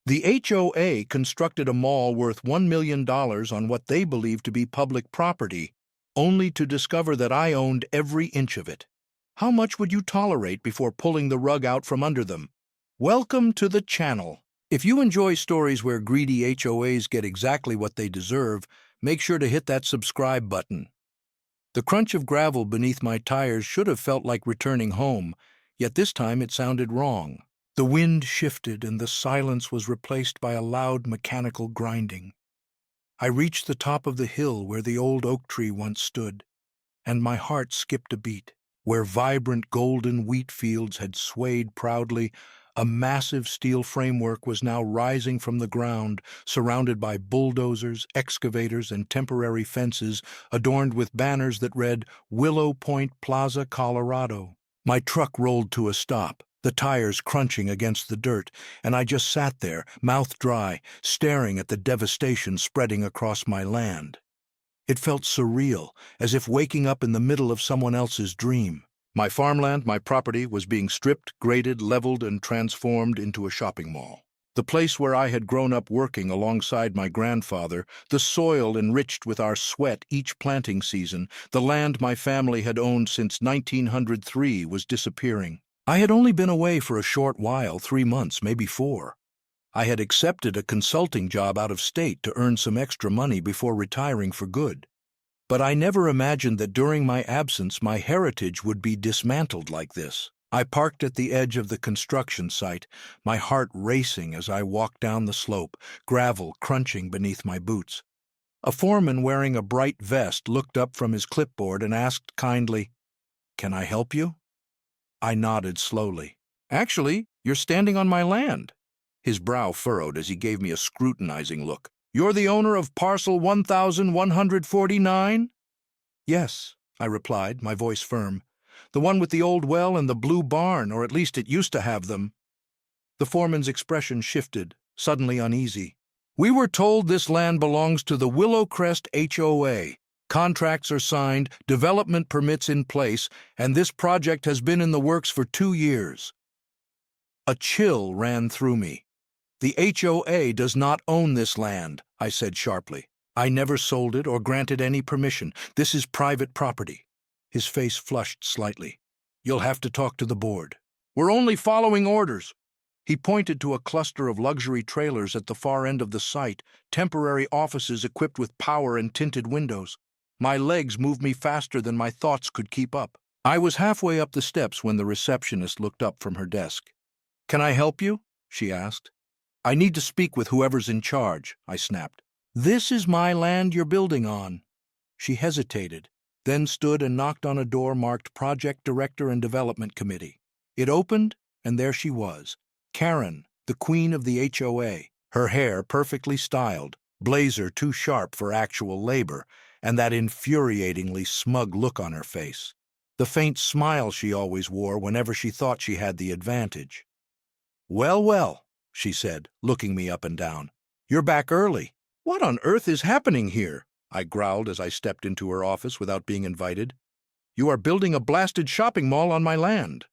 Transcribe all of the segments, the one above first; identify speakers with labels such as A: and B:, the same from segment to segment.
A: The HOA constructed a mall worth $1 million on what they believed to be public property, only to discover that I owned every inch of it. How much would you tolerate before pulling the rug out from under them? Welcome to the channel. If you enjoy stories where greedy HOAs get exactly what they deserve, make sure to hit that subscribe button. The crunch of gravel beneath my tires should have felt like returning home, yet this time it sounded wrong. The wind shifted and the silence was replaced by a loud mechanical grinding. I reached the top of the hill where the old oak tree once stood, and my heart skipped a beat. Where vibrant golden wheat fields had swayed proudly, a massive steel framework was now rising from the ground, surrounded by bulldozers, excavators, and temporary fences adorned with banners that read, "Willow Point Plaza, Colorado." My truck rolled to a stop, the tires crunching against the dirt, and I just sat there, mouth dry, staring at the devastation spreading across my land. It felt surreal, as if waking up in the middle of someone else's dream. My farmland, my property, was being stripped, graded, leveled, and transformed into a shopping mall. The place where I had grown up working alongside my grandfather, the soil enriched with our sweat each planting season, the land my family had owned since 1903 was disappearing. I had only been away for a short while, 3 months, maybe 4. I had accepted a consulting job out of state to earn some extra money before retiring for good. But I never imagined that during my absence my heritage would be dismantled like this. I parked at the edge of the construction site, my heart racing as I walked down the slope, gravel crunching beneath my boots. A foreman wearing a bright vest looked up from his clipboard and asked kindly, "Can I help you?" I nodded slowly. "Actually, you're standing on my land." His brow furrowed as he gave me a scrutinizing look. "You're the owner of parcel 1149? "Yes," I replied, my voice firm. "The one with the old well and the blue barn, or at least it used to have them." The foreman's expression shifted, suddenly uneasy. "We were told this land belongs to the Willowcrest HOA. Contracts are signed, development permits in place, and this project has been in the works for 2 years." A chill ran through me. "The HOA does not own this land," I said sharply. "I never sold it or granted any permission. This is private property." His face flushed slightly. "You'll have to talk to the board." "We're only following orders." He pointed to a cluster of luxury trailers at the far end of the site, temporary offices equipped with power and tinted windows. My legs moved me faster than my thoughts could keep up. I was halfway up the steps when the receptionist looked up from her desk. "Can I help you?" she asked. "I need to speak with whoever's in charge," I snapped. "This is my land you're building on." She hesitated, then stood and knocked on a door marked Project Director and Development Committee. It opened, and there she was, Karen, the queen of the HOA, her hair perfectly styled, blazer too sharp for actual labor, and that infuriatingly smug look on her face, the faint smile she always wore whenever she thought she had the advantage. "Well, well," she said, looking me up and down. "You're back early. What on earth is happening here?" I growled as I stepped into her office without being invited. "You are building a blasted shopping mall on my land."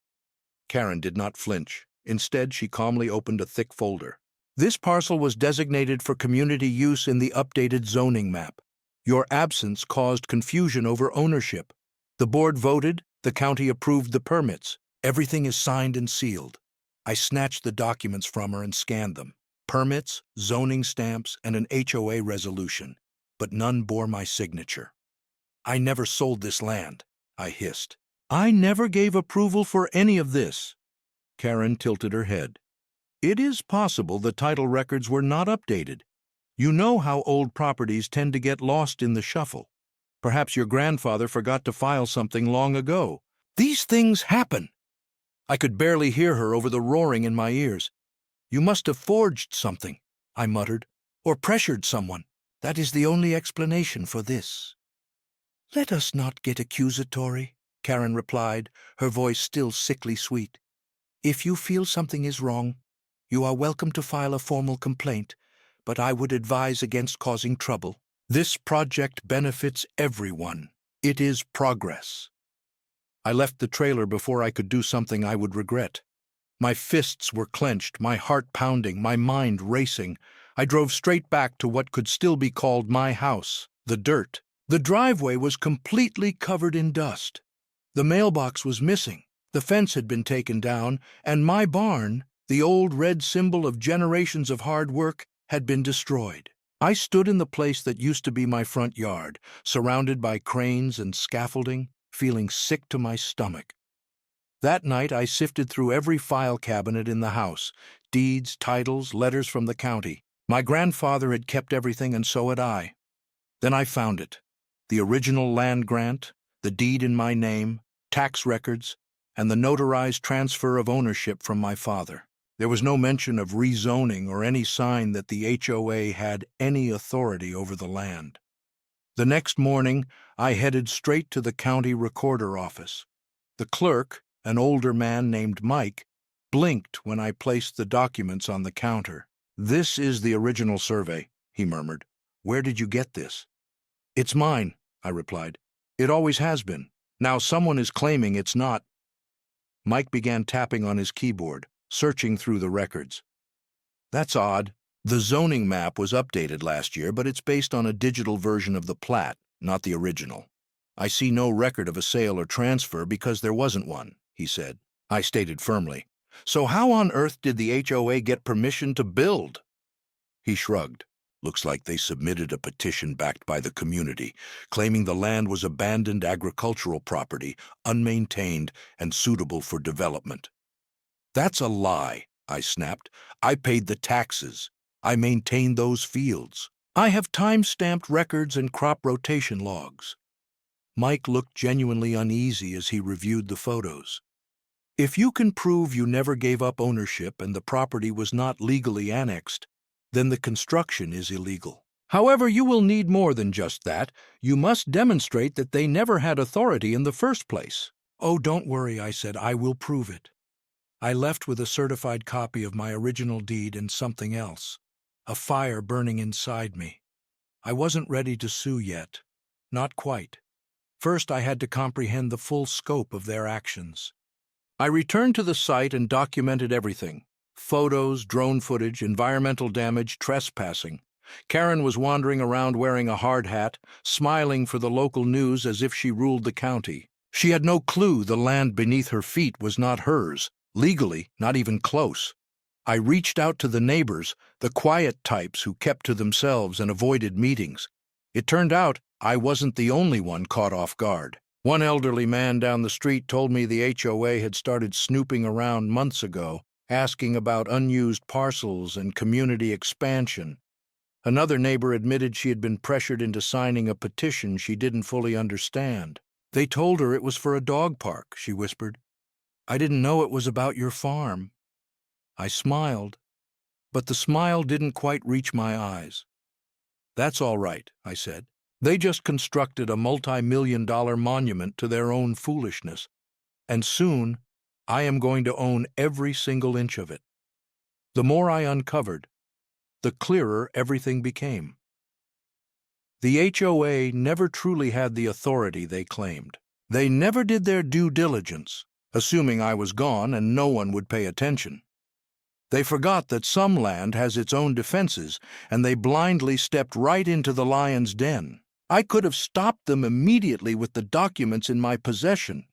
A: Karen did not flinch. Instead, she calmly opened a thick folder. "This parcel was designated for community use in the updated zoning map. Your absence caused confusion over ownership. The board voted, the county approved the permits. Everything is signed and sealed." I snatched the documents from her and scanned them. Permits, zoning stamps, and an HOA resolution, but none bore my signature. "I never sold this land," I hissed. "I never gave approval for any of this." Karen tilted her head. "It is possible the title records were not updated. You know how old properties tend to get lost in the shuffle. Perhaps your grandfather forgot to file something long ago. These things happen." I could barely hear her over the roaring in my ears. "You must have forged something," I muttered, "or pressured someone. That is the only explanation for this." "Let us not get accusatory," Karen replied, her voice still sickly sweet. "If you feel something is wrong, you are welcome to file a formal complaint, but I would advise against causing trouble. This project benefits everyone. It is progress." I left the trailer before I could do something I would regret. My fists were clenched, my heart pounding, my mind racing. I drove straight back to what could still be called my house, the dirt. The driveway was completely covered in dust. The mailbox was missing, the fence had been taken down, and my barn, the old red symbol of generations of hard work, had been destroyed. I stood in the place that used to be my front yard, surrounded by cranes and scaffolding, feeling sick to my stomach. That night I sifted through every file cabinet in the house, deeds, titles, letters from the county. My grandfather had kept everything, and so had I. Then I found it. The original land grant, the deed in my name, tax records, and the notarized transfer of ownership from my father. There was no mention of rezoning or any sign that the HOA had any authority over the land. The next morning, I headed straight to the county recorder office. The clerk, an older man named Mike, blinked when I placed the documents on the counter. "This is the original survey," he murmured. "Where did you get this?" "It's mine," I replied. "It always has been. Now someone is claiming it's not." Mike began tapping on his keyboard, searching through the records. "That's odd. The zoning map was updated last year, but it's based on a digital version of the plat, not the original. I see no record of a sale or transfer because there wasn't one," he said. I stated firmly. "So how on earth did the HOA get permission to build?" He shrugged. "Looks like they submitted a petition backed by the community, claiming the land was abandoned agricultural property, unmaintained, and suitable for development." "That's a lie," I snapped. "I paid the taxes. I maintained those fields. I have time-stamped records and crop rotation logs." Mike looked genuinely uneasy as he reviewed the photos. "If you can prove you never gave up ownership and the property was not legally annexed, then the construction is illegal. However, you will need more than just that. You must demonstrate that they never had authority in the first place." "Oh, don't worry," I said. "I will prove it." I left with a certified copy of my original deed and something else, a fire burning inside me. I wasn't ready to sue yet. Not quite. First, I had to comprehend the full scope of their actions. I returned to the site and documented everything. Photos, drone footage, environmental damage, trespassing. Karen was wandering around wearing a hard hat, smiling for the local news as if she ruled the county. She had no clue the land beneath her feet was not hers, legally, not even close. I reached out to the neighbors, the quiet types who kept to themselves and avoided meetings. It turned out I wasn't the only one caught off guard. One elderly man down the street told me the HOA had started snooping around months ago, asking about unused parcels and community expansion. Another neighbor admitted she had been pressured into signing a petition she didn't fully understand. "They told her it was for a dog park," she whispered. "I didn't know it was about your farm." I smiled, but the smile didn't quite reach my eyes. "That's all right," I said. "They just constructed a multi-million-dollar monument to their own foolishness, and soon I am going to own every single inch of it." The more I uncovered, the clearer everything became. The HOA never truly had the authority they claimed. They never did their due diligence, assuming I was gone and no one would pay attention. They forgot that some land has its own defenses, and they blindly stepped right into the lion's den. I could have stopped them immediately with the documents in my possession.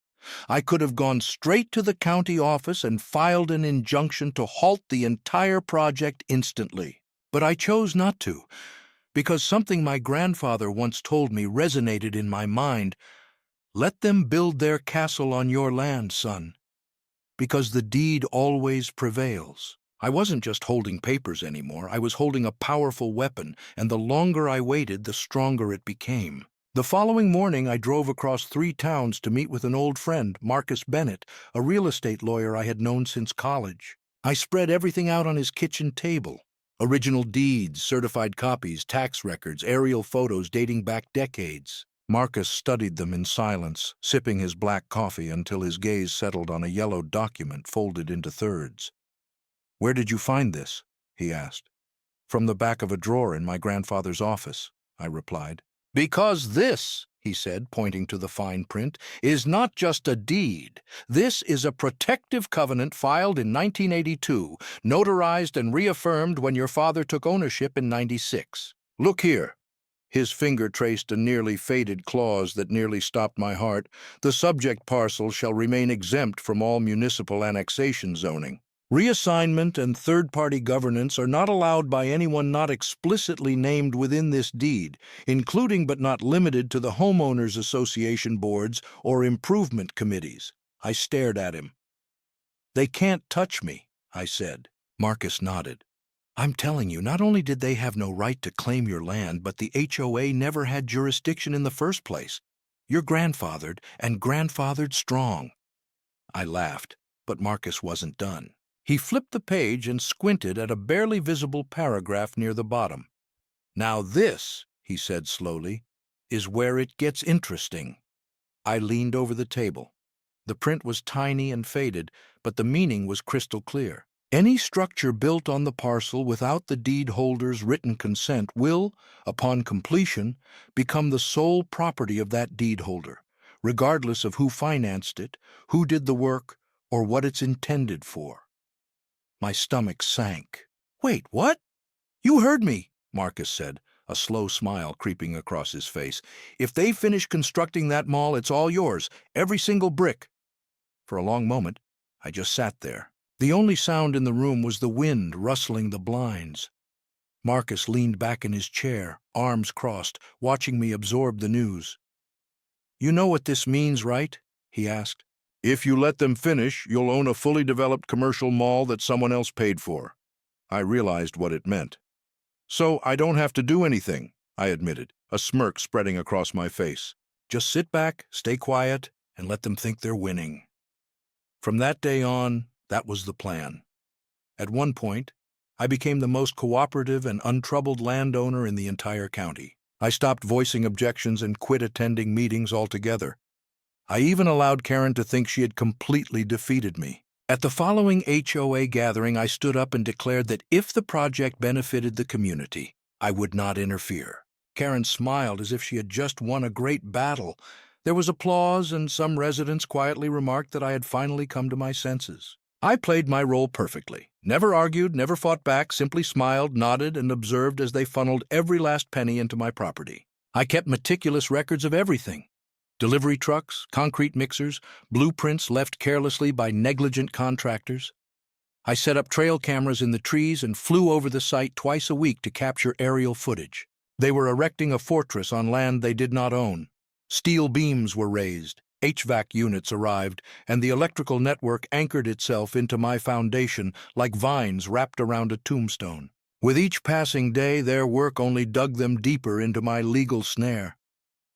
A: I could have gone straight to the county office and filed an injunction to halt the entire project instantly. But I chose not to, because something my grandfather once told me resonated in my mind. "Let them build their castle on your land, son, because the deed always prevails." I wasn't just holding papers anymore. I was holding a powerful weapon, and the longer I waited, the stronger it became. The following morning, I drove across 3 towns to meet with an old friend, Marcus Bennett, a real estate lawyer I had known since college. I spread everything out on his kitchen table. Original deeds, certified copies, tax records, aerial photos dating back decades. Marcus studied them in silence, sipping his black coffee until his gaze settled on a yellow document folded into thirds. "Where did you find this?" he asked. "From the back of a drawer in my grandfather's office," I replied. Because this, he said, pointing to the fine print, is not just a deed. This is a protective covenant filed in 1982, notarized and reaffirmed when your father took ownership in '96. Look here. His finger traced a nearly faded clause that nearly stopped my heart. The subject parcel shall remain exempt from all municipal annexation zoning. Reassignment and third-party governance are not allowed by anyone not explicitly named within this deed, including but not limited to the homeowners association boards or improvement committees. I stared at him. They can't touch me, I said. Marcus nodded. I'm telling you, not only did they have no right to claim your land, but the HOA never had jurisdiction in the first place. You're grandfathered, and grandfathered strong. I laughed, but Marcus wasn't done. He flipped the page and squinted at a barely visible paragraph near the bottom. Now this, he said slowly, is where it gets interesting. I leaned over the table. The print was tiny and faded, but the meaning was crystal clear. Any structure built on the parcel without the deed holder's written consent will, upon completion, become the sole property of that deed holder, regardless of who financed it, who did the work, or what it's intended for. My stomach sank. Wait, what? You heard me, Marcus said, a slow smile creeping across his face. If they finish constructing that mall, it's all yours, every single brick. For a long moment, I just sat there. The only sound in the room was the wind rustling the blinds. Marcus leaned back in his chair, arms crossed, watching me absorb the news. You know what this means, right? He asked. If you let them finish, you'll own a fully developed commercial mall that someone else paid for. I realized what it meant. So I don't have to do anything, I admitted, a smirk spreading across my face. Just sit back, stay quiet, and let them think they're winning. From that day on, that was the plan. At one point, I became the most cooperative and untroubled landowner in the entire county. I stopped voicing objections and quit attending meetings altogether. I even allowed Karen to think she had completely defeated me. At the following HOA gathering, I stood up and declared that if the project benefited the community, I would not interfere. Karen smiled as if she had just won a great battle. There was applause, and some residents quietly remarked that I had finally come to my senses. I played my role perfectly. Never argued, never fought back, simply smiled, nodded, and observed as they funneled every last penny into my property. I kept meticulous records of everything. Delivery trucks, concrete mixers, blueprints left carelessly by negligent contractors. I set up trail cameras in the trees and flew over the site twice a week to capture aerial footage. They were erecting a fortress on land they did not own. Steel beams were raised. HVAC units arrived, and the electrical network anchored itself into my foundation like vines wrapped around a tombstone. With each passing day, their work only dug them deeper into my legal snare.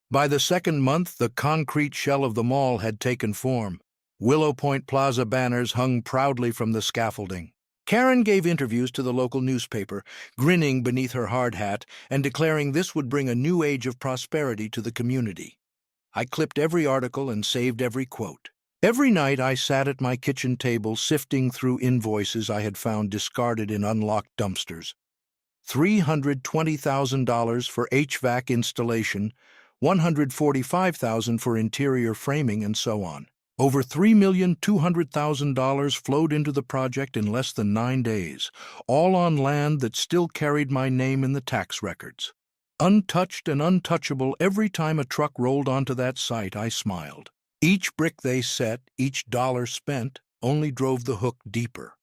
A: By the second month, the concrete shell of the mall had taken form. Willow Point Plaza banners hung proudly from the scaffolding. Karen gave interviews to the local newspaper, grinning beneath her hard hat and declaring this would bring a new age of prosperity to the community. I clipped every article and saved every quote. Every night I sat at my kitchen table sifting through invoices I had found discarded in unlocked dumpsters. $320,000 for HVAC installation, $145,000 for interior framing, and so on. Over $3,200,000 flowed into the project in less than 9 days, all on land that still carried my name in the tax records. Untouched and untouchable, every time a truck rolled onto that site, I smiled. Each brick they set, each dollar spent, only drove the hook deeper.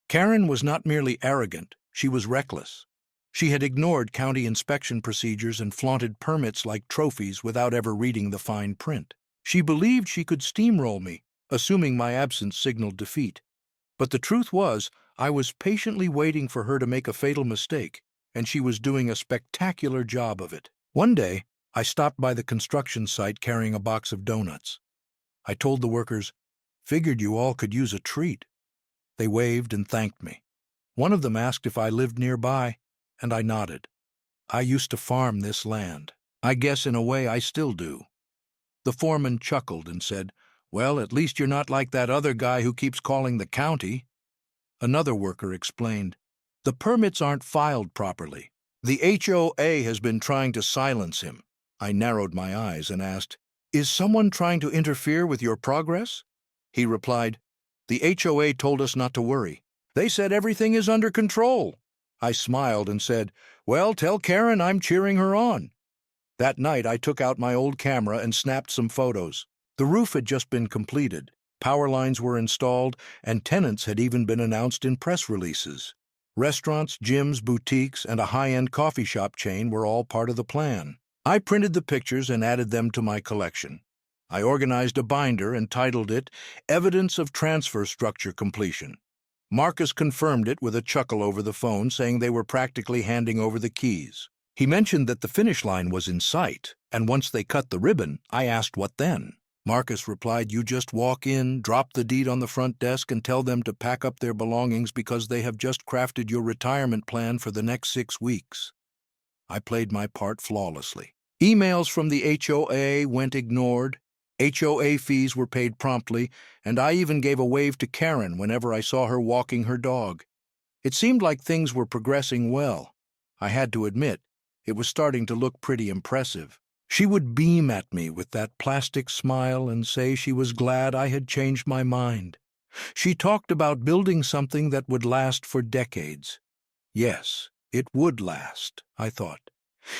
A: Karen was not merely arrogant, she was reckless. She had ignored county inspection procedures and flaunted permits like trophies without ever reading the fine print. She believed she could steamroll me, assuming my absence signaled defeat. But the truth was, I was patiently waiting for her to make a fatal mistake, and she was doing a spectacular job of it. One day, I stopped by the construction site carrying a box of donuts. I told the workers, "Figured you all could use a treat." They waved and thanked me. One of them asked if I lived nearby, and I nodded. I used to farm this land. I guess in a way I still do. The foreman chuckled and said, "Well, at least you're not like that other guy who keeps calling the county." Another worker explained, "The permits aren't filed properly. The HOA has been trying to silence him. I narrowed my eyes and asked, "Is someone trying to interfere with your progress?" He replied, "The HOA told us not to worry. They said everything is under control." I smiled and said, "Well, tell Karen I'm cheering her on." That night, I took out my old camera and snapped some photos. The roof had just been completed, power lines were installed, and tenants had even been announced in press releases. Restaurants, gyms, boutiques, and a high-end coffee shop chain were all part of the plan. I printed the pictures and added them to my collection. I organized a binder and titled it Evidence of Transfer Structure Completion. Marcus confirmed it with a chuckle over the phone, saying they were practically handing over the keys. He mentioned that the finish line was in sight, and once they cut the ribbon, I asked what then. Marcus replied, "You just walk in, drop the deed on the front desk, and tell them to pack up their belongings because they have just crafted your retirement plan for the next 6 weeks." I played my part flawlessly. Emails from the HOA went ignored. HOA fees were paid promptly, and I even gave a wave to Karen whenever I saw her walking her dog. It seemed like things were progressing well. I had to admit, it was starting to look pretty impressive. She would beam at me with that plastic smile and say she was glad I had changed my mind. She talked about building something that would last for decades. Yes, it would last, I thought.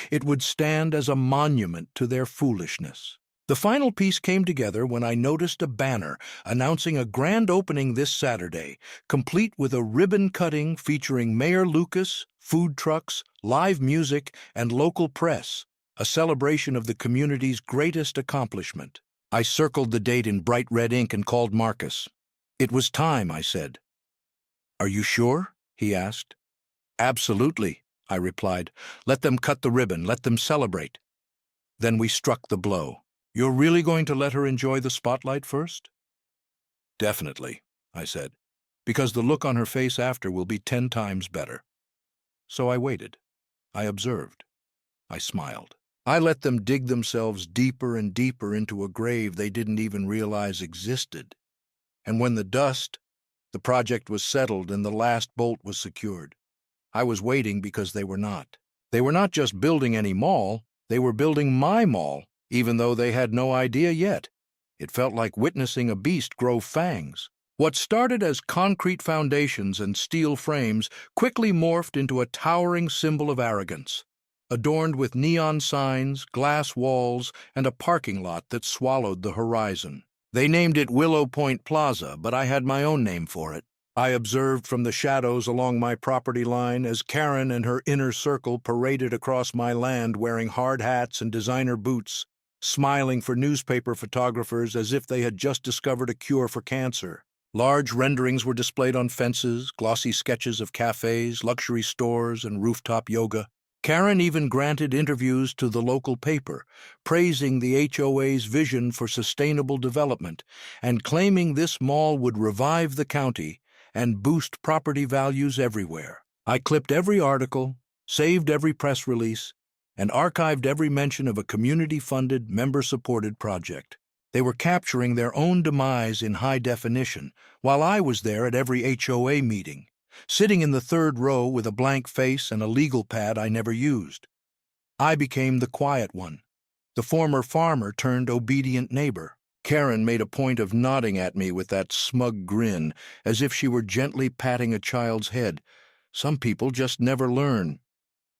A: It would stand as a monument to their foolishness. The final piece came together when I noticed a banner announcing a grand opening this Saturday, complete with a ribbon cutting featuring Mayor Lucas, food trucks, live music, and local press, a celebration of the community's greatest accomplishment. I circled the date in bright red ink and called Marcus. "It was time," I said. "Are you sure?" he asked. "Absolutely," I replied. "Let them cut the ribbon, let them celebrate." Then we struck the blow. "You're really going to let her enjoy the spotlight first?" "Definitely," I said, "because the look on her face after will be 10 times better." So I waited. I observed. I smiled. I let them dig themselves deeper and deeper into a grave they didn't even realize existed. And when the project was settled and the last bolt was secured, I was waiting because they were not. They were not just building any mall, they were building my mall, even though they had no idea yet. It felt like witnessing a beast grow fangs. What started as concrete foundations and steel frames quickly morphed into a towering symbol of arrogance, adorned with neon signs, glass walls, and a parking lot that swallowed the horizon. They named it Willow Point Plaza, but I had my own name for it. I observed from the shadows along my property line as Karen and her inner circle paraded across my land wearing hard hats and designer boots, smiling for newspaper photographers as if they had just discovered a cure for cancer. Large renderings were displayed on fences, glossy sketches of cafes, luxury stores, and rooftop yoga. Karen even granted interviews to the local paper, praising the HOA's vision for sustainable development and claiming this mall would revive the county and boost property values everywhere. I clipped every article, saved every press release, and archived every mention of a community-funded, member-supported project. They were capturing their own demise in high definition, while I was there at every HOA meeting, sitting in the third row with a blank face and a legal pad I never used. I became the quiet one, the former farmer turned obedient neighbor. Karen made a point of nodding at me with that smug grin, as if she were gently patting a child's head. Some people just never learn.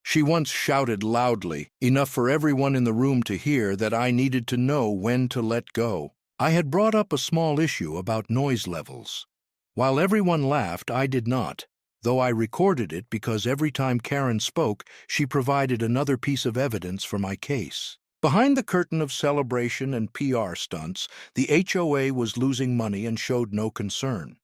A: She once shouted loudly, enough for everyone in the room to hear, that I needed to know when to let go. I had brought up a small issue about noise levels. While everyone laughed, I did not, though I recorded it because every time Karen spoke, she provided another piece of evidence for my case. Behind the curtain of celebration and PR stunts, the HOA was losing money and showed no concern.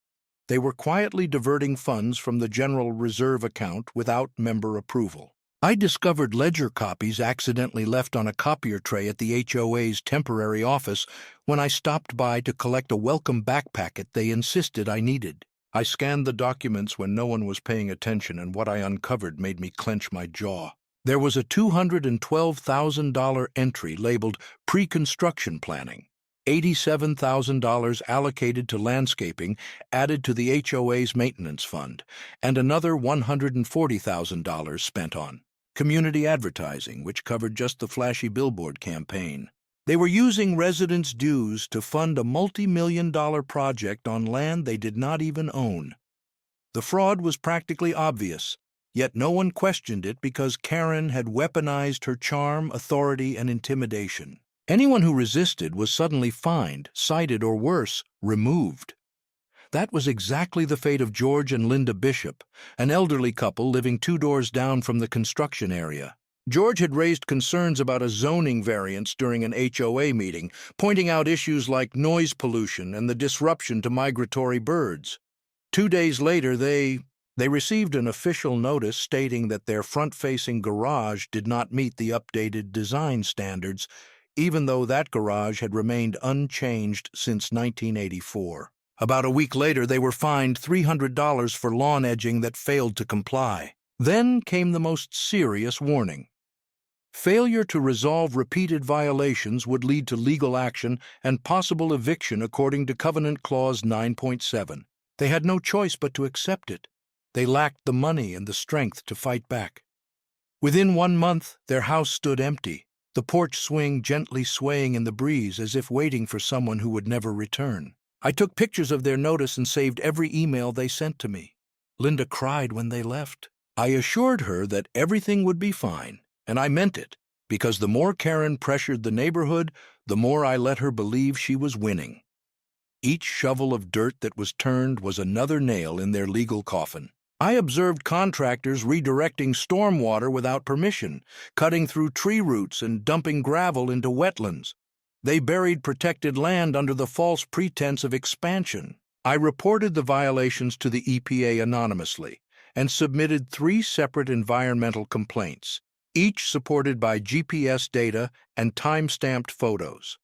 A: They were quietly diverting funds from the General Reserve account without member approval. I discovered ledger copies accidentally left on a copier tray at the HOA's temporary office when I stopped by to collect a welcome back packet they insisted I needed. I scanned the documents when no one was paying attention, and what I uncovered made me clench my jaw. There was a $212,000 entry labeled Pre-Construction Planning, $87,000 allocated to landscaping added to the HOA's maintenance fund, and another $140,000 spent on Community advertising, which covered just the flashy billboard campaign. They were using residents' dues to fund a multi-million-dollar project on land they did not even own. The fraud was practically obvious, yet no one questioned it because Karen had weaponized her charm, authority, and intimidation. Anyone who resisted was suddenly fined, cited, or worse, removed. That was exactly the fate of George and Linda Bishop, an elderly couple living 2 doors down from the construction area. George had raised concerns about a zoning variance during an HOA meeting, pointing out issues like noise pollution and the disruption to migratory birds. 2 days later, they received an official notice stating that their front-facing garage did not meet the updated design standards, even though that garage had remained unchanged since 1984. About a week later, they were fined $300 for lawn edging that failed to comply. Then came the most serious warning. Failure to resolve repeated violations would lead to legal action and possible eviction according to Covenant Clause 9.7. They had no choice but to accept it. They lacked the money and the strength to fight back. Within 1 month, their house stood empty, the porch swing gently swaying in the breeze as if waiting for someone who would never return. I took pictures of their notice and saved every email they sent to me. Linda cried when they left. I assured her that everything would be fine, and I meant it, because the more Karen pressured the neighborhood, the more I let her believe she was winning. Each shovel of dirt that was turned was another nail in their legal coffin. I observed contractors redirecting stormwater without permission, cutting through tree roots and dumping gravel into wetlands. They buried protected land under the false pretense of expansion. I reported the violations to the EPA anonymously and submitted 3 separate environmental complaints, each supported by GPS data and time-stamped photos.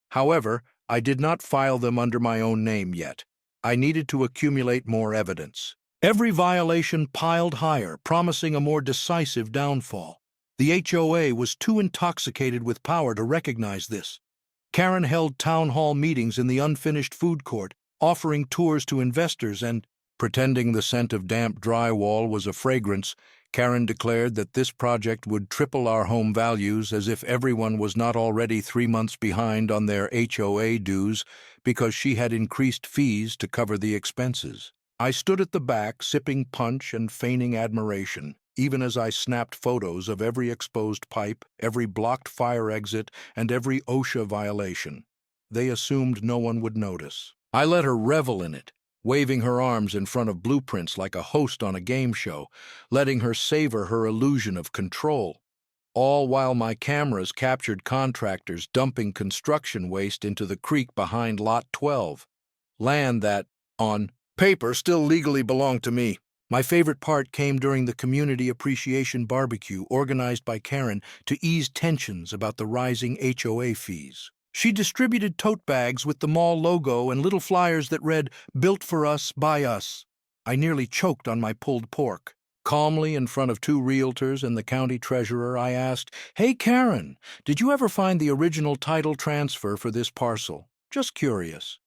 A: However, I did not file them under my own name yet. I needed to accumulate more evidence. Every violation piled higher, promising a more decisive downfall. The HOA was too intoxicated with power to recognize this. Karen held town hall meetings in the unfinished food court, offering tours to investors and, pretending the scent of damp drywall was a fragrance, Karen declared that this project would triple our home values as if everyone was not already 3 months behind on their HOA dues because she had increased fees to cover the expenses. I stood at the back, sipping punch and feigning admiration, even as I snapped photos of every exposed pipe, every blocked fire exit, and every OSHA violation. They assumed no one would notice. I let her revel in it, waving her arms in front of blueprints like a host on a game show, letting her savor her illusion of control, all while my cameras captured contractors dumping construction waste into the creek behind Lot 12, land that, on paper, still legally belonged to me. My favorite part came during the community appreciation barbecue organized by Karen to ease tensions about the rising HOA fees. She distributed tote bags with the mall logo and little flyers that read, "Built for us, by us." I nearly choked on my pulled pork. Calmly, in front of 2 realtors and the county treasurer, I asked, "Hey, Karen, did you ever find the original title transfer for this parcel? Just curious."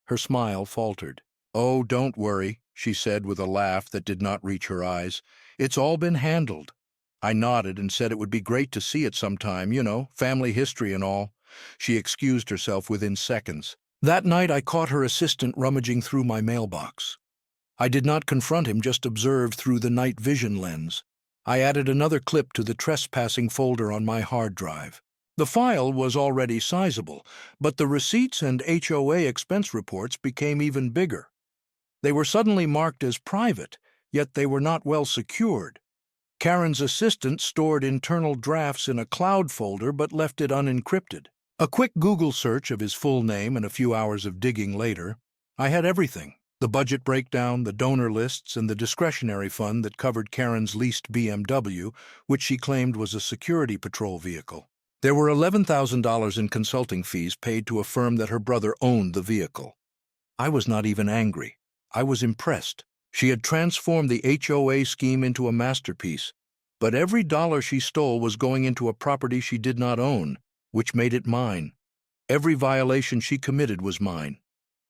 A: Her smile faltered. "Oh, don't worry," she said with a laugh that did not reach her eyes. "It's all been handled." I nodded and said it would be great to see it sometime, family history and all. She excused herself within seconds. That night I caught her assistant rummaging through my mailbox. I did not confront him, just observed through the night vision lens. I added another clip to the trespassing folder on my hard drive. The file was already sizable, but the receipts and HOA expense reports became even bigger. They were suddenly marked as private, yet they were not well secured. Karen's assistant stored internal drafts in a cloud folder but left it unencrypted. A quick Google search of his full name and a few hours of digging later, I had everything: the budget breakdown, the donor lists, and the discretionary fund that covered Karen's leased BMW, which she claimed was a security patrol vehicle. There were $11,000 in consulting fees paid to a firm that her brother owned the vehicle. I was not even angry. I was impressed. She had transformed the HOA scheme into a masterpiece, but every dollar she stole was going into a property she did not own, which made it mine. Every violation she committed was mine.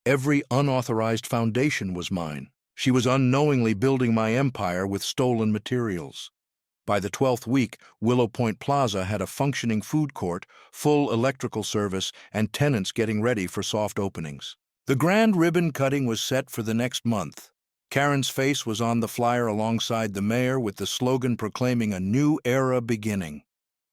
A: Every unauthorized foundation was mine. She was unknowingly building my empire with stolen materials. By the 12th week, Willow Point Plaza had a functioning food court, full electrical service, and tenants getting ready for soft openings. The grand ribbon cutting was set for the next month. Karen's face was on the flyer alongside the mayor with the slogan proclaiming a new era beginning.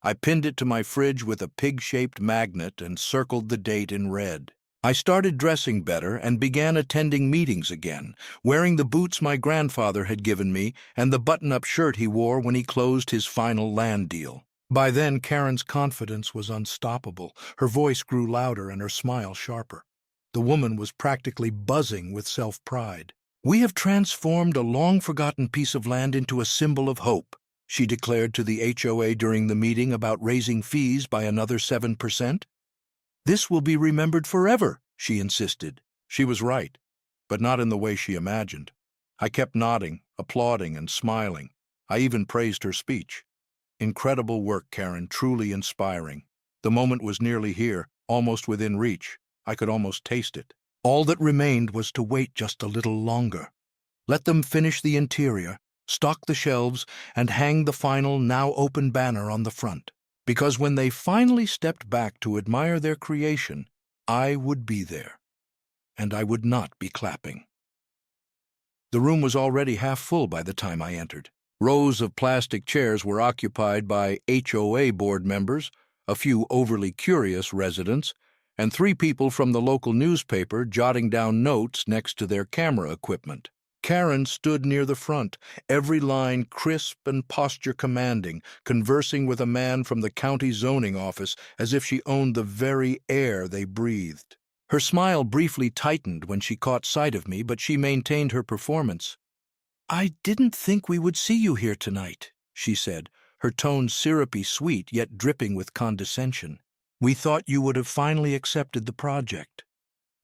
A: I pinned it to my fridge with a pig-shaped magnet and circled the date in red. I started dressing better and began attending meetings again, wearing the boots my grandfather had given me and the button-up shirt he wore when he closed his final land deal. By then, Karen's confidence was unstoppable. Her voice grew louder and her smile sharper. The woman was practically buzzing with self-pride. "We have transformed a long-forgotten piece of land into a symbol of hope," she declared to the HOA during the meeting about raising fees by another 7%. "This will be remembered forever," she insisted. She was right, but not in the way she imagined. I kept nodding, applauding, and smiling. I even praised her speech. "Incredible work, Karen, truly inspiring." The moment was nearly here, almost within reach. I could almost taste it. All that remained was to wait just a little longer. Let them finish the interior, stock the shelves, and hang the final, now open banner on the front. Because when they finally stepped back to admire their creation, I would be there, and I would not be clapping. The room was already half full by the time I entered. Rows of plastic chairs were occupied by HOA board members, a few overly curious residents, and 3 people from the local newspaper jotting down notes next to their camera equipment. Karen stood near the front, every line crisp and posture commanding, conversing with a man from the county zoning office as if she owned the very air they breathed. Her smile briefly tightened when she caught sight of me, but she maintained her performance. "I didn't think we would see you here tonight," she said, her tone syrupy sweet yet dripping with condescension. "We thought you would have finally accepted the project."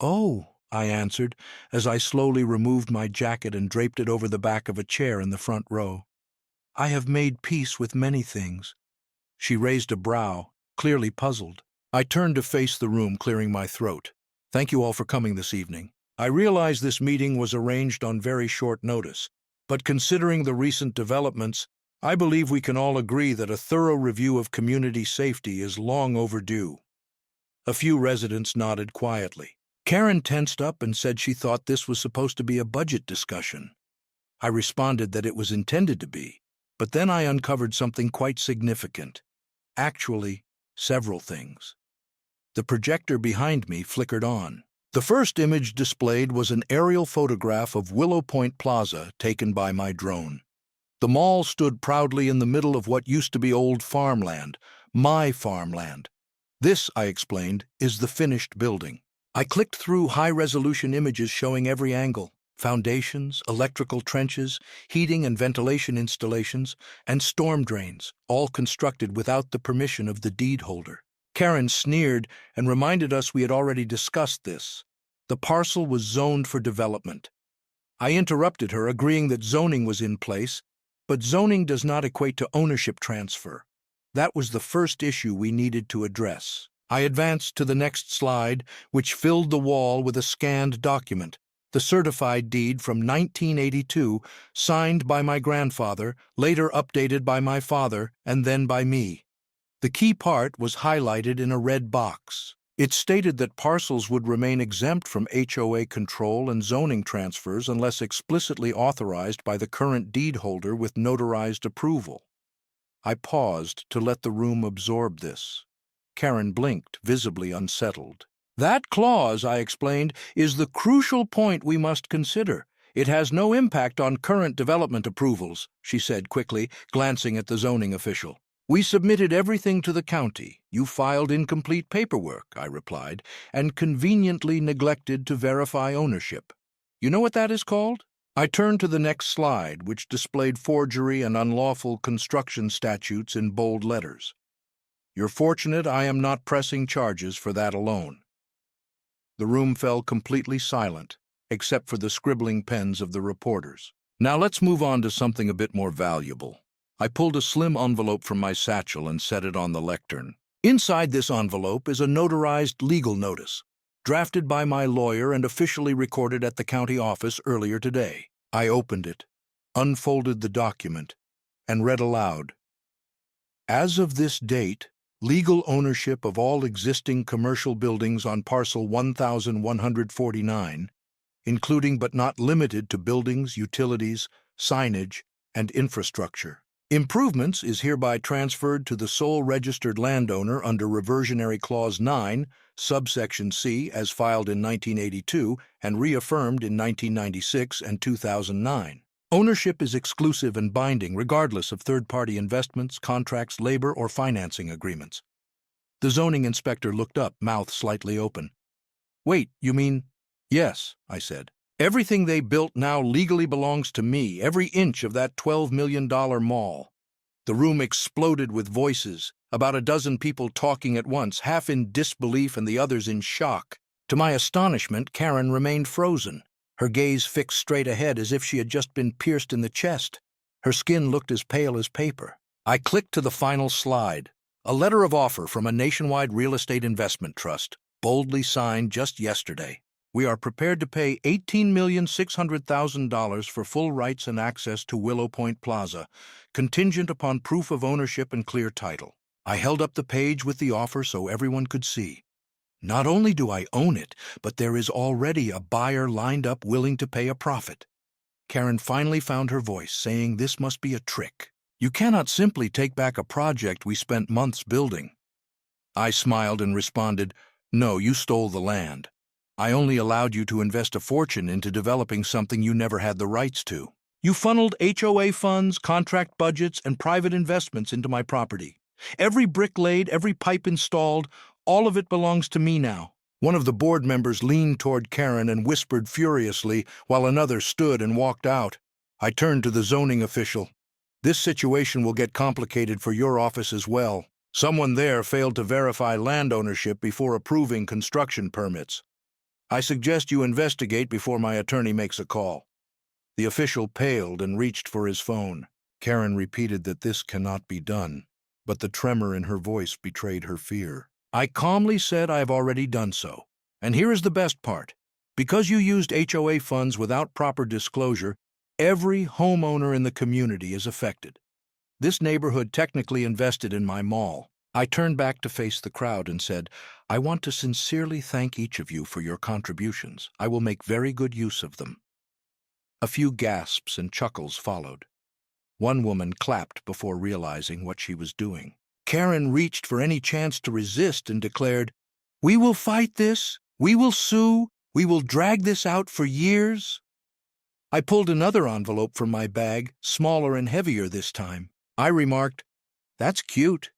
A: "Oh," I answered, as I slowly removed my jacket and draped it over the back of a chair in the front row. "I have made peace with many things." She raised a brow, clearly puzzled. I turned to face the room, clearing my throat. "Thank you all for coming this evening. I realize this meeting was arranged on very short notice, but considering the recent developments, I believe we can all agree that a thorough review of community safety is long overdue." A few residents nodded quietly. Karen tensed up and said she thought this was supposed to be a budget discussion. I responded that it was intended to be, but then I uncovered something quite significant. Actually, several things. The projector behind me flickered on. The first image displayed was an aerial photograph of Willow Point Plaza taken by my drone. The mall stood proudly in the middle of what used to be old farmland, my farmland. "This," I explained, "is the finished building." I clicked through high-resolution images showing every angle: foundations, electrical trenches, heating and ventilation installations, and storm drains, all constructed without the permission of the deed holder. Karen sneered and reminded us we had already discussed this. The parcel was zoned for development. I interrupted her, agreeing that zoning was in place, but zoning does not equate to ownership transfer. That was the first issue we needed to address. I advanced to the next slide, which filled the wall with a scanned document, the certified deed from 1982, signed by my grandfather, later updated by my father, and then by me. The key part was highlighted in a red box. It stated that parcels would remain exempt from HOA control and zoning transfers unless explicitly authorized by the current deed holder with notarized approval. I paused to let the room absorb this. Karen blinked, visibly unsettled. "That clause," I explained, "is the crucial point we must consider. It has no impact on current development approvals," she said quickly, glancing at the zoning official. "We submitted everything to the county. You filed incomplete paperwork," I replied, "and conveniently neglected to verify ownership. You know what that is called?" I turned to the next slide, which displayed forgery and unlawful construction statutes in bold letters. "You're fortunate I am not pressing charges for that alone." The room fell completely silent, except for the scribbling pens of the reporters. "Now let's move on to something a bit more valuable." I pulled a slim envelope from my satchel and set it on the lectern. Inside this envelope is a notarized legal notice, drafted by my lawyer and officially recorded at the county office earlier today. I opened it, unfolded the document, and read aloud. As of this date, legal ownership of all existing commercial buildings on parcel 1149, including but not limited to buildings, utilities, signage, and infrastructure. Improvements is hereby transferred to the sole registered landowner under Reversionary Clause 9, subsection C, as filed in 1982 and reaffirmed in 1996 and 2009. Ownership is exclusive and binding regardless of third-party investments, contracts, labor, or financing agreements. The zoning inspector looked up, mouth slightly open. "Wait, you mean—" "Yes," I said. "Everything they built now legally belongs to me, every inch of that $12 million mall." The room exploded with voices, about a dozen people talking at once, half in disbelief and the others in shock. To my astonishment, Karen remained frozen, her gaze fixed straight ahead as if she had just been pierced in the chest. Her skin looked as pale as paper. I clicked to the final slide, a letter of offer from a nationwide real estate investment trust, boldly signed just yesterday. "We are prepared to pay $18,600,000 for full rights and access to Willow Point Plaza, contingent upon proof of ownership and clear title." I held up the page with the offer so everyone could see. Not only do I own it, but there is already a buyer lined up willing to pay a profit. Karen finally found her voice, saying this must be a trick. "You cannot simply take back a project we spent months building." I smiled and responded, "No, you stole the land. I only allowed you to invest a fortune into developing something you never had the rights to. You funneled HOA funds, contract budgets, and private investments into my property. Every brick laid, every pipe installed, all of it belongs to me now." One of the board members leaned toward Karen and whispered furiously, while another stood and walked out. I turned to the zoning official. "This situation will get complicated for your office as well. Someone there failed to verify land ownership before approving construction permits. I suggest you investigate before my attorney makes a call." The official paled and reached for his phone. Karen repeated that this cannot be done, but the tremor in her voice betrayed her fear. I calmly said I have already done so. And here is the best part. Because you used HOA funds without proper disclosure, every homeowner in the community is affected. This neighborhood technically invested in my mall. I turned back to face the crowd and said, "I want to sincerely thank each of you for your contributions. I will make very good use of them." A few gasps and chuckles followed. One woman clapped before realizing what she was doing. Karen reached for any chance to resist and declared, "We will fight this. We will sue. We will drag this out for years." I pulled another envelope from my bag, smaller and heavier this time. I remarked, "That's cute,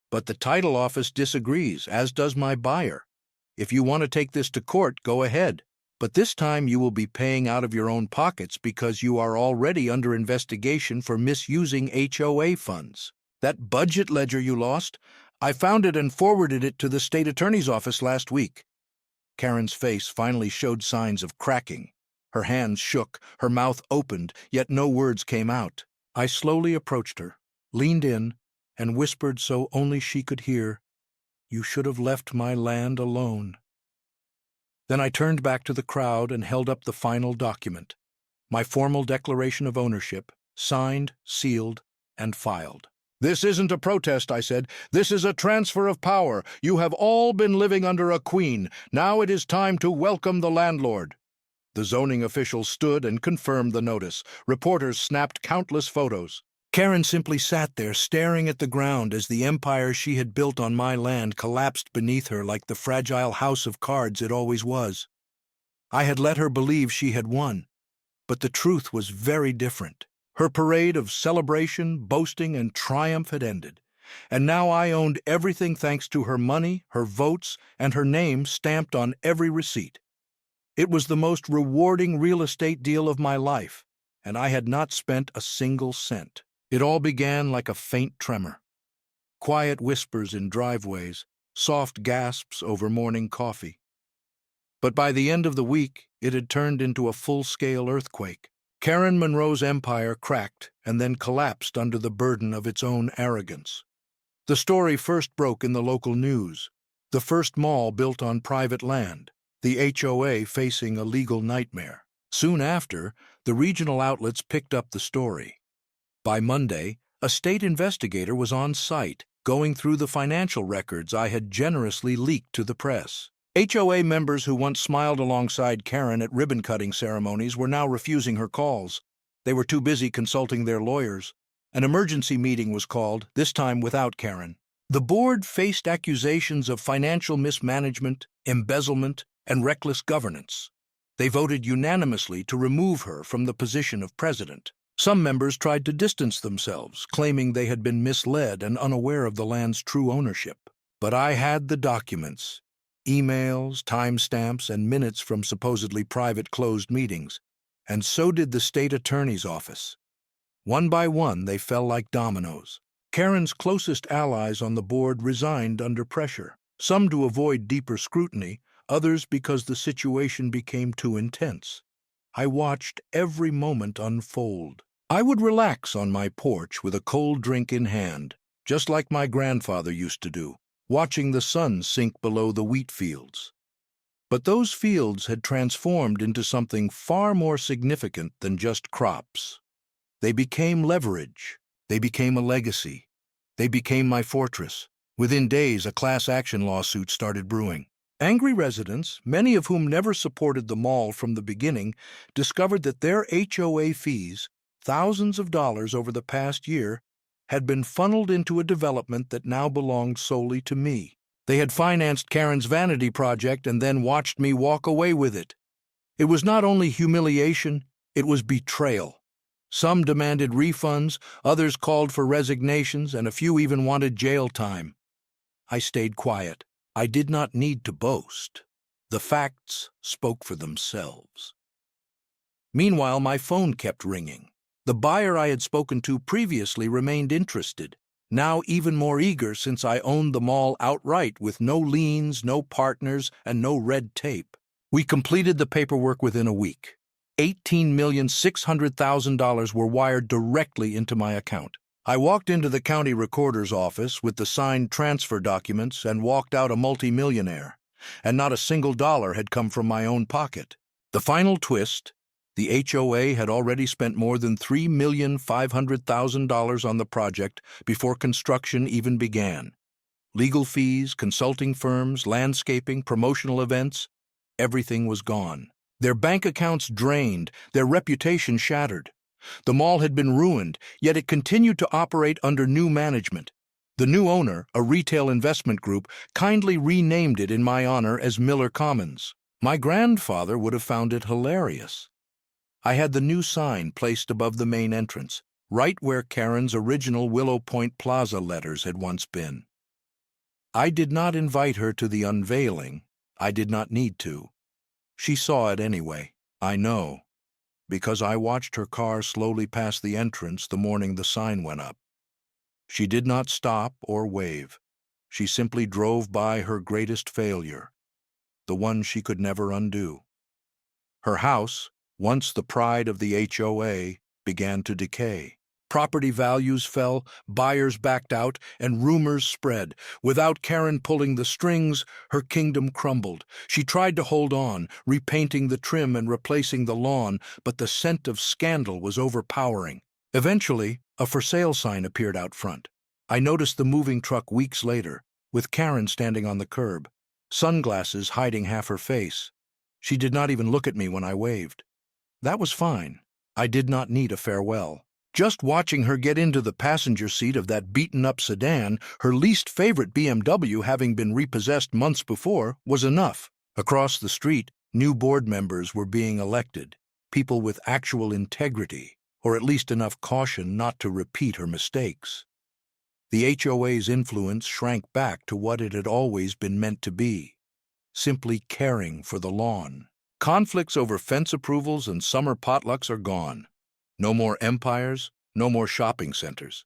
A: but the title office disagrees, as does my buyer. If you want to take this to court, go ahead. But this time you will be paying out of your own pockets because you are already under investigation for misusing HOA funds. That budget ledger you lost, I found it and forwarded it to the state attorney's office last week." Karen's face finally showed signs of cracking. Her hands shook, her mouth opened, yet no words came out. I slowly approached her, leaned in, and whispered so only she could hear, "You should have left my land alone." Then I turned back to the crowd and held up the final document, my formal declaration of ownership, signed, sealed, and filed. "This isn't a protest," I said. "This is a transfer of power. You have all been living under a queen. Now it is time to welcome the landlord." The zoning official stood and confirmed the notice. Reporters snapped countless photos. Karen simply sat there, staring at the ground as the empire she had built on my land collapsed beneath her like the fragile house of cards it always was. I had let her believe she had won, but the truth was very different. Her parade of celebration, boasting, and triumph had ended, and now I owned everything thanks to her money, her votes, and her name stamped on every receipt. It was the most rewarding real estate deal of my life, and I had not spent a single cent. It all began like a faint tremor. Quiet whispers in driveways, soft gasps over morning coffee. But by the end of the week, it had turned into a full-scale earthquake. Karen Monroe's empire cracked and then collapsed under the burden of its own arrogance. The story first broke in the local news, the first mall built on private land, the HOA facing a legal nightmare. Soon after, the regional outlets picked up the story. By Monday, A state investigator was on site, going through the financial records I had generously leaked to the press. HOA members who once smiled alongside Karen at ribbon-cutting ceremonies were now refusing her calls. They were too busy consulting their lawyers. An emergency meeting was called, this time without Karen. The board faced accusations of financial mismanagement, embezzlement, and reckless governance. They voted unanimously to remove her from the position of president. Some members tried to distance themselves, claiming they had been misled and unaware of the land's true ownership. But I had the documents, emails, timestamps, and minutes from supposedly private closed meetings, and so did the state attorney's office. One by one, they fell like dominoes. Karen's closest allies on the board resigned under pressure, some to avoid deeper scrutiny, others because the situation became too intense. I watched every moment unfold. I would relax on my porch with a cold drink in hand, just like my grandfather used to do, watching the sun sink below the wheat fields. But those fields had transformed into something far more significant than just crops. They became leverage. They became a legacy. They became my fortress. Within days, a class action lawsuit started brewing. Angry residents, many of whom never supported the mall from the beginning, discovered that their HOA fees, thousands of dollars over the past year, had been funneled into a development that now belonged solely to me. They had financed Karen's vanity project and then watched me walk away with it. It was not only humiliation, it was betrayal. Some demanded refunds, others called for resignations, and a few even wanted jail time. I stayed quiet. I did not need to boast. The facts spoke for themselves. Meanwhile, my phone kept ringing. The buyer I had spoken to previously remained interested, now even more eager since I owned the mall outright with no liens, no partners, and no red tape. We completed the paperwork within a week. $18,600,000 were wired directly into my account. I walked into the county recorder's office with the signed transfer documents and walked out a multimillionaire, and not a single dollar had come from my own pocket. The final twist: the HOA had already spent more than $3,500,000 on the project before construction even began. Legal fees, consulting firms, landscaping, promotional events, everything was gone. Their bank accounts drained, their reputation shattered. The mall had been ruined, yet it continued to operate under new management. The new owner, a retail investment group, kindly renamed it in my honor as Miller Commons. My grandfather would have found it hilarious. I had the new sign placed above the main entrance, right where Karen's original Willow Point Plaza letters had once been. I did not invite her to the unveiling. I did not need to. She saw it anyway, I know, because I watched her car slowly pass the entrance the morning the sign went up. She did not stop or wave. She simply drove by her greatest failure, the one she could never undo. Her house, once the pride of the HOA, began to decay. Property values fell, buyers backed out, and rumors spread. Without Karen pulling the strings, her kingdom crumbled. She tried to hold on, repainting the trim and replacing the lawn, but the scent of scandal was overpowering. Eventually, a for sale sign appeared out front. I noticed the moving truck weeks later, with Karen standing on the curb, sunglasses hiding half her face. She did not even look at me when I waved. That was fine. I did not need a farewell. Just watching her get into the passenger seat of that beaten-up sedan, her least favorite BMW having been repossessed months before, was enough. Across the street, new board members were being elected, people with actual integrity, or at least enough caution not to repeat her mistakes. The HOA's influence shrank back to what it had always been meant to be, simply caring for the lawn. Conflicts over fence approvals and summer potlucks are gone. No more empires, no more shopping centers.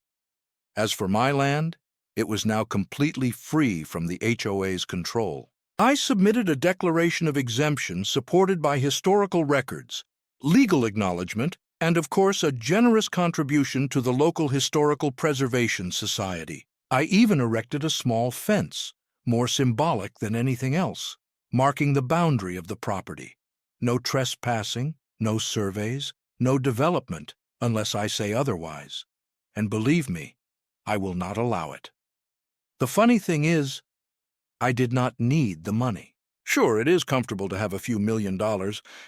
A: As for my land, it was now completely free from the HOA's control. I submitted a declaration of exemption supported by historical records, legal acknowledgement, and of course a generous contribution to the local Historical Preservation Society. I even erected a small fence, more symbolic than anything else, marking the boundary of the property. No trespassing, no surveys, no development, unless I say otherwise. and believe me, I will not allow it. The funny thing is, I did not need the money. Sure, it is comfortable to have a few $1 million,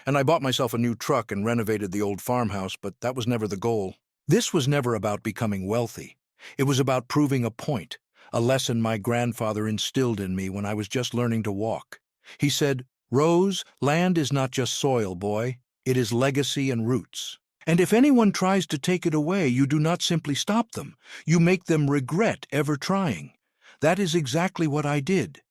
A: and I bought myself a new truck and renovated the old farmhouse, but that was never the goal. This was never about becoming wealthy. It was about proving a point, a lesson my grandfather instilled in me when I was just learning to walk. He said, "Rose, land is not just soil, boy. It is legacy and roots. And if anyone tries to take it away, you do not simply stop them. You make them regret ever trying." That is exactly what I did.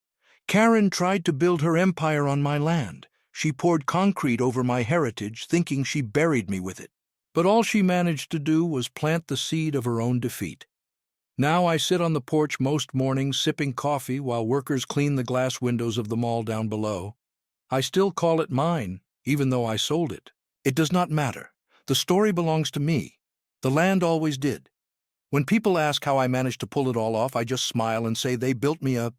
A: Karen tried to build her empire on my land. She poured concrete over my heritage, thinking she buried me with it. But all she managed to do was plant the seed of her own defeat. Now I sit on the porch most mornings sipping coffee while workers clean the glass windows of the mall down below. I still call it mine, even though I sold it. It does not matter. The story belongs to me. The land always did. When people ask how I managed to pull it all off, I just smile and say they built me a...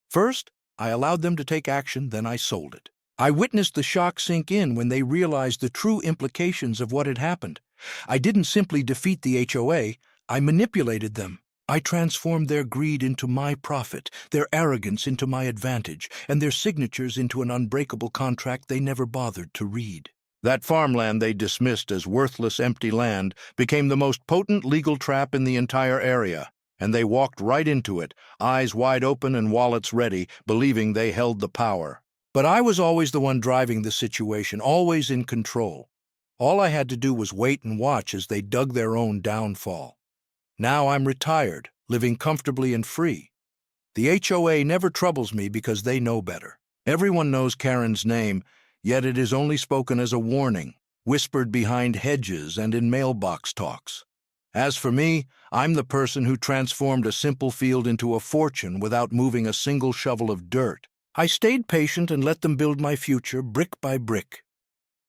A: First, I allowed them to take action, then I sold it. I witnessed the shock sink in when they realized the true implications of what had happened. I didn't simply defeat the HOA, I manipulated them. I transformed their greed into my profit, their arrogance into my advantage, and their signatures into an unbreakable contract they never bothered to read. That farmland they dismissed as worthless, empty land became the most potent legal trap in the entire area, and they walked right into it, eyes wide open and wallets ready, believing they held the power. But I was always the one driving the situation, always in control. All I had to do was wait and watch as they dug their own downfall. Now I'm retired, living comfortably and free. The HOA never troubles me because they know better. Everyone knows Karen's name, yet it is only spoken as a warning, whispered behind hedges and in mailbox talks. As for me, I'm the person who transformed a simple field into a fortune without moving a single shovel of dirt. I stayed patient and let them build my future brick by brick.